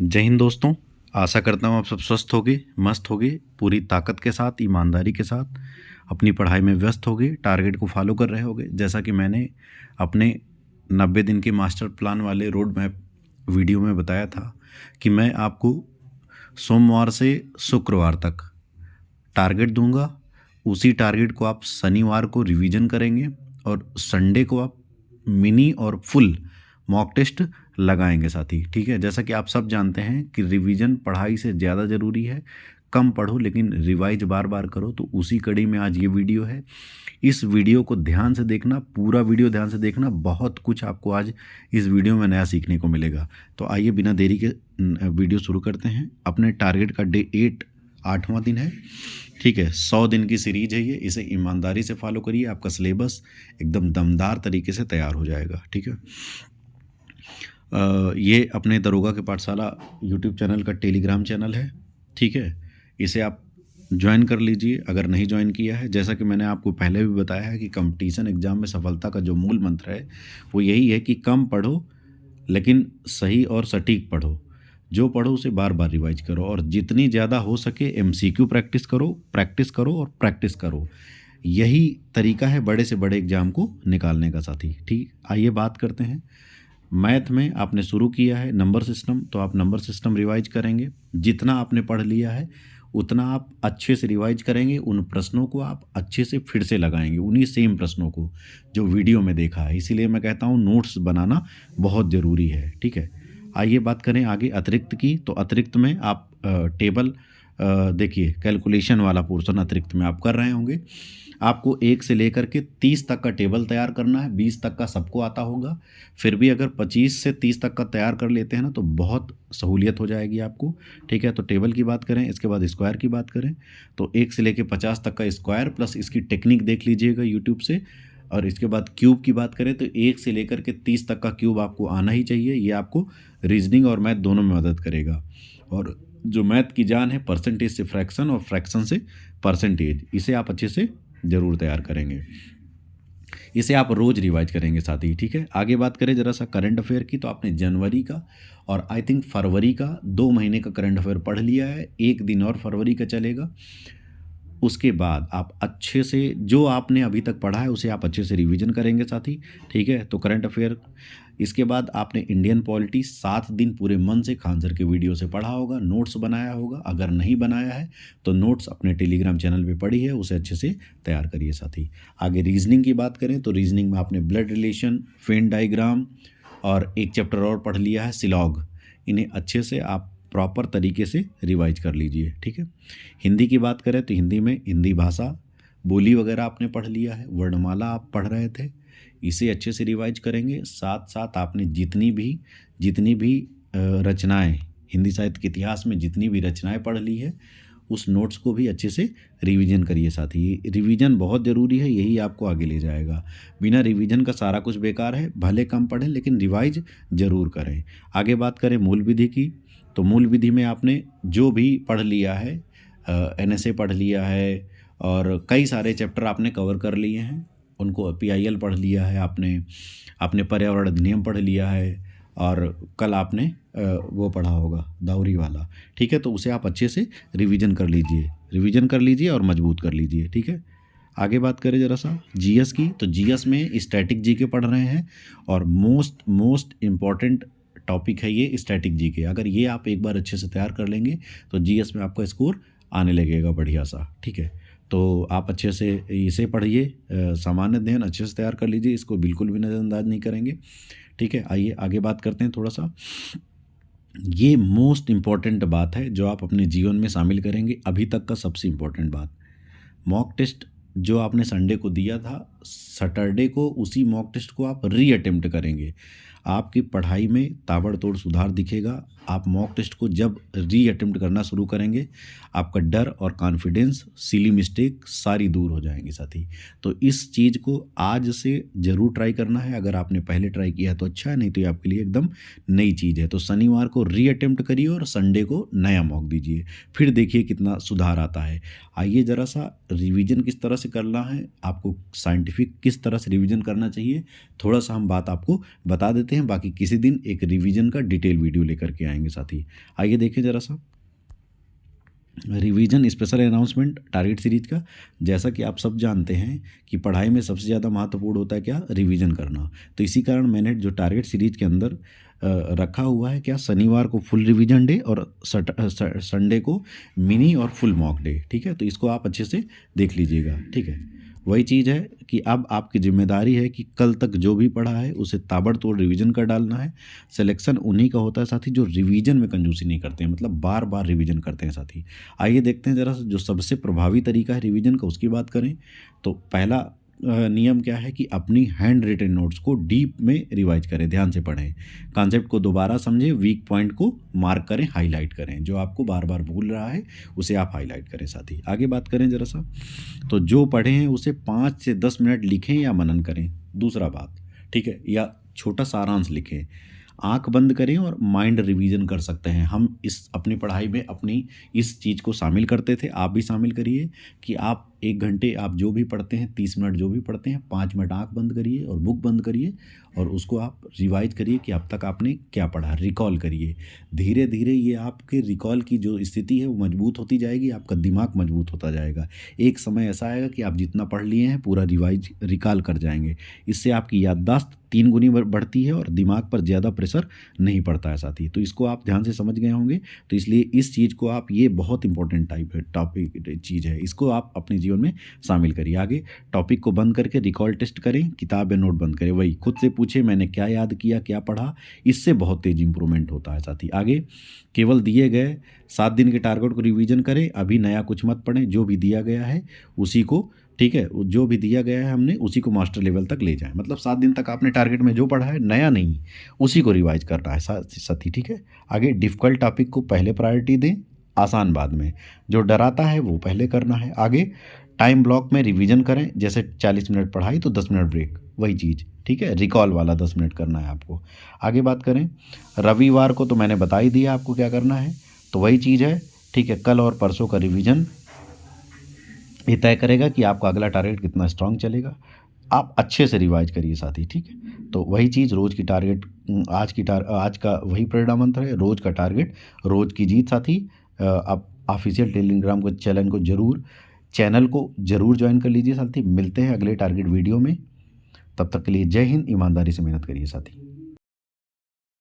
जय हिंद दोस्तों। आशा करता हूँ आप सब स्वस्थ होगे, मस्त होगे, पूरी ताकत के साथ, ईमानदारी के साथ अपनी पढ़ाई में व्यस्त होगे, टारगेट को फॉलो कर रहे होगे। जैसा कि मैंने अपने 90 दिन के मास्टर प्लान वाले रोड मैप वीडियो में बताया था कि मैं आपको सोमवार से शुक्रवार तक टारगेट दूंगा। उसी टारगेट को आप शनिवार को रिवीजन करेंगे और संडे को आप मिनी और फुल मॉक टेस्ट लगाएंगे साथी। ठीक है, जैसा कि आप सब जानते हैं कि रिवीजन पढ़ाई से ज़्यादा ज़रूरी है। कम पढ़ो लेकिन रिवाइज बार बार करो। तो उसी कड़ी में आज ये वीडियो है। इस वीडियो को ध्यान से देखना, पूरा वीडियो ध्यान से देखना। बहुत कुछ आपको आज इस वीडियो में नया सीखने को मिलेगा। तो आइए बिना देरी के वीडियो शुरू करते हैं। अपने टारगेट का डे 8 8वां दिन है। ठीक है, 100 दिन की सीरीज है ये। इसे ईमानदारी से फॉलो करिए, आपका सिलेबस एकदम दमदार तरीके से तैयार हो जाएगा। ठीक है, ये अपने दरोगा के पाठशाला यूट्यूब चैनल का टेलीग्राम चैनल है। ठीक है, इसे आप ज्वाइन कर लीजिए अगर नहीं ज्वाइन किया है। जैसा कि मैंने आपको पहले भी बताया है कि कंपटीशन एग्ज़ाम में सफलता का जो मूल मंत्र है वो यही है कि कम पढ़ो लेकिन सही और सटीक पढ़ो। जो पढ़ो उसे बार बार रिवाइज करो और जितनी ज़्यादा हो सके एमसीक्यू प्रैक्टिस करो, प्रैक्टिस करो और प्रैक्टिस करो। यही तरीका है बड़े से बड़े एग्ज़ाम को निकालने का साथी। ठीक, आइए बात करते हैं। मैथ में आपने शुरू किया है नंबर सिस्टम, तो आप नंबर सिस्टम रिवाइज करेंगे। जितना आपने पढ़ लिया है उतना आप अच्छे से रिवाइज करेंगे। उन प्रश्नों को आप अच्छे से फिर से लगाएंगे, उन्हीं सेम प्रश्नों को जो वीडियो में देखा है। इसीलिए मैं कहता हूँ नोट्स बनाना बहुत ज़रूरी है। ठीक है, आइए बात करें आगे अतिरिक्त की। तो अतिरिक्त में आप टेबल देखिए, कैलकुलेशन वाला पोर्शन अतिरिक्त में आप कर रहे होंगे। आपको 1 से लेकर के 30 तक का टेबल तैयार करना है। 20 तक का सबको आता होगा, फिर भी अगर 25 से 30 तक का तैयार कर लेते हैं ना तो बहुत सहूलियत हो जाएगी आपको। ठीक है, तो टेबल की बात करें, इसके बाद स्क्वायर की बात करें तो 1 से लेकर 50 तक का स्क्वायर प्लस इसकी टेक्निक देख लीजिएगा यूट्यूब से। और इसके बाद क्यूब की बात करें तो 1 से लेकर के 30 तक का क्यूब आपको आना ही चाहिए। ये आपको रीजनिंग और मैथ दोनों में मदद करेगा। और जो मैथ की जान है परसेंटेज से फ्रैक्शन और फ्रैक्शन से परसेंटेज, इसे आप अच्छे से ज़रूर तैयार करेंगे। इसे आप रोज़ रिवाइज करेंगे साथ ही। ठीक है, आगे बात करें ज़रा सा करंट अफेयर की। तो आपने जनवरी का और आई थिंक फरवरी का 2 महीने का करंट अफेयर पढ़ लिया है। 1 दिन और फरवरी का चलेगा। उसके बाद आप अच्छे से जो आपने अभी तक पढ़ा है उसे आप अच्छे से रिवीजन करेंगे साथी। ठीक है, तो करंट अफेयर। इसके बाद आपने इंडियन पॉलिटी 7 दिन पूरे मन से खान सर के वीडियो से पढ़ा होगा, नोट्स बनाया होगा। अगर नहीं बनाया है तो नोट्स अपने टेलीग्राम चैनल पे पढ़ी है, उसे अच्छे से तैयार करिए साथी। आगे रीजनिंग की बात करें तो रीजनिंग में आपने ब्लड रिलेशन, वेन डायग्राम और एक चैप्टर और पढ़ लिया है सिलॉग। इन्हें अच्छे से आप प्रॉपर तरीके से रिवाइज कर लीजिए। ठीक है, हिंदी की बात करें तो हिंदी में हिंदी भाषा बोली वगैरह आपने पढ़ लिया है, वर्णमाला आप पढ़ रहे थे, इसे अच्छे से रिवाइज करेंगे। साथ साथ आपने जितनी भी रचनाएं हिंदी साहित्य के इतिहास में जितनी भी रचनाएं पढ़ ली है उस नोट्स को भी अच्छे से रिवीजन करिए साथी। रिवीजन बहुत ज़रूरी है, यही आपको आगे ले जाएगा। बिना रिवीजन का सारा कुछ बेकार है। भले कम पढ़ें लेकिन रिवाइज ज़रूर करें। आगे बात करें मूल विधि की। तो मूल विधि में आपने जो भी पढ़ लिया है, एनएसए पढ़ लिया है और कई सारे चैप्टर आपने कवर कर लिए हैं। उनको पीआईएल पढ़ लिया है आपने पर्यावरण अधिनियम पढ़ लिया है और कल आपने वो पढ़ा होगा दाउरी वाला। ठीक है, तो उसे आप अच्छे से रिवीजन कर लीजिए और मजबूत कर लीजिए। ठीक है, आगे बात करें ज़रा सा जीएस की। तो जीएस में स्टैटिक जीके पढ़ रहे हैं और मोस्ट इम्पॉर्टेंट टॉपिक है ये स्टैटिक जीके। अगर ये आप एक बार अच्छे से तैयार कर लेंगे तो जीएस में आपका स्कोर आने लगेगा बढ़िया सा। ठीक है, तो आप अच्छे से इसे पढ़िए, सामान्य अध्ययन अच्छे से तैयार कर लीजिए, इसको बिल्कुल भी नज़रअंदाज नहीं करेंगे। ठीक है, आइए आगे बात करते हैं थोड़ा सा। ये मोस्ट इम्पॉर्टेंट बात है जो आप अपने जीवन में शामिल करेंगे, अभी तक का सबसे इम्पॉर्टेंट बात। मॉक टेस्ट जो आपने संडे को दिया था, सैटरडे को उसी मॉक टेस्ट को आप री अटेम्प्ट करेंगे। आपकी पढ़ाई में ताबड़तोड़ सुधार दिखेगा। आप मॉक टेस्ट को जब री अटेम्प्ट करना शुरू करेंगे आपका डर और कॉन्फिडेंस, सिली मिस्टेक सारी दूर हो जाएंगी साथी। तो इस चीज़ को आज से ज़रूर ट्राई करना है। अगर आपने पहले ट्राई किया है तो अच्छा है, नहीं तो ये आपके लिए एकदम नई चीज़ है। तो शनिवार को री अटेम्प्ट करिए और संडे को नया मॉक दीजिए, फिर देखिए कितना सुधार आता है। आइए ज़रा सा रिवीजन किस तरह से करना है आपको साइंटिफिक साइंटिफिक किस तरह से रिवीजन करना चाहिए, थोड़ा सा हम बात आपको बता देते हैं। बाकी किसी दिन एक रिवीजन का डिटेल वीडियो लेकर के आएंगे साथी। आइए देखें ज़रा सा revision special announcement target series का। जैसा कि आप सब जानते हैं कि पढ़ाई में सबसे ज़्यादा महत्वपूर्ण होता है क्या, रिवीजन करना। तो इसी कारण मैंने जो टारगेट सीरीज के अंदर रखा हुआ है क्या, शनिवार को फुल रिवीजन डे और संडे को मिनी और फुल मॉक डे। ठीक है, तो इसको आप अच्छे से देख लीजिएगा। ठीक है, वही चीज़ है कि अब आपकी जिम्मेदारी है कि कल तक जो भी पढ़ा है उसे ताबड़तोड़ रिवीजन कर डालना है। सिलेक्शन उन्हीं का होता है साथी जो रिवीजन में कंजूसी नहीं करते हैं, मतलब बार बार रिवीजन करते हैं साथी। आइए देखते हैं ज़रा जो सबसे प्रभावी तरीका है रिवीजन का, उसकी बात करें तो पहला नियम क्या है कि अपनी हैंड रिटन नोट्स को डीप में रिवाइज करें, ध्यान से पढ़ें, कॉन्सेप्ट को दोबारा समझें, वीक पॉइंट को मार्क करें, हाईलाइट करें, जो आपको बार बार भूल रहा है उसे आप हाईलाइट करें साथी। आगे बात करें ज़रा सा, तो जो पढ़े हैं उसे 5 से 10 मिनट लिखें या मनन करें। दूसरा बात, ठीक है, या छोटा सारांश लिखें, आंख बंद करें और माइंड रिवीजन कर सकते हैं। हम इस अपनी पढ़ाई में अपनी इस चीज़ को शामिल करते थे, आप भी शामिल करिए कि आप 1 घंटे आप जो भी पढ़ते हैं, 30 मिनट जो भी पढ़ते हैं, 5 मिनट आंख बंद करिए और बुक बंद करिए और उसको आप रिवाइज करिए कि अब तक आपने क्या पढ़ा, रिकॉल करिए। धीरे धीरे ये आपके रिकॉल की जो स्थिति है वो मजबूत होती जाएगी, आपका दिमाग मजबूत होता जाएगा। एक समय ऐसा आएगा कि आप जितना पढ़ लिए हैं पूरा रिवाइज रिकॉल कर जाएंगे। इससे आपकी याददाश्त 3 गुनी बढ़ती है और दिमाग पर ज़्यादा प्रेशर नहीं पड़ता है साथी। तो इसको आप ध्यान से समझ गए होंगे। तो इसलिए इस चीज़ को आप, ये बहुत इंपॉर्टेंट टाइप है, टॉपिक चीज़ है, इसको आप अपने जीवन में शामिल करिए। आगे टॉपिक को बंद करके रिकॉल टेस्ट करें, किताब या नोट बंद करें, वही खुद से पूछे मैंने क्या याद किया, क्या पढ़ा, इससे बहुत तेज इंप्रूवमेंट होता है साथी। आगे केवल दिए गए 7 दिन के टारगेट को रिवीजन करें, अभी नया कुछ मत पढ़ें, जो भी दिया गया है उसी को, ठीक है, जो भी दिया गया है हमने उसी को मास्टर लेवल तक ले जाएं। मतलब 7 दिन तक आपने टारगेट में जो पढ़ा है, नया नहीं, उसी को रिवाइज करना है साथी। ठीक है, आगे डिफ़िकल्ट टॉपिक को पहले प्रायोरिटी दें, आसान बाद में, जो डराता है वो पहले करना है। आगे टाइम ब्लॉक में रिवीजन करें, जैसे 40 मिनट पढ़ाई तो 10 मिनट ब्रेक, वही चीज़। ठीक है, रिकॉल वाला 10 मिनट करना है आपको। आगे बात करें रविवार को, तो मैंने बता ही दिया आपको क्या करना है, तो वही चीज़ है। ठीक है, कल और परसों का रिवीजन ये तय करेगा कि आपका अगला टारगेट कितना स्ट्रांग चलेगा। आप अच्छे से रिवाइज करिए साथी। ठीक है, तो वही चीज़, रोज़ की टारगेट, आज का वही प्रेरणा मंत्र है, रोज़ का टारगेट रोज़ की जीत साथी। आप ऑफिशियल टेलीग्राम को चैनल को जरूर ज्वाइन कर लीजिए साथी। मिलते हैं अगले टारगेट वीडियो में, तब तक के लिए जय हिंद, ईमानदारी से मेहनत करिए साथी।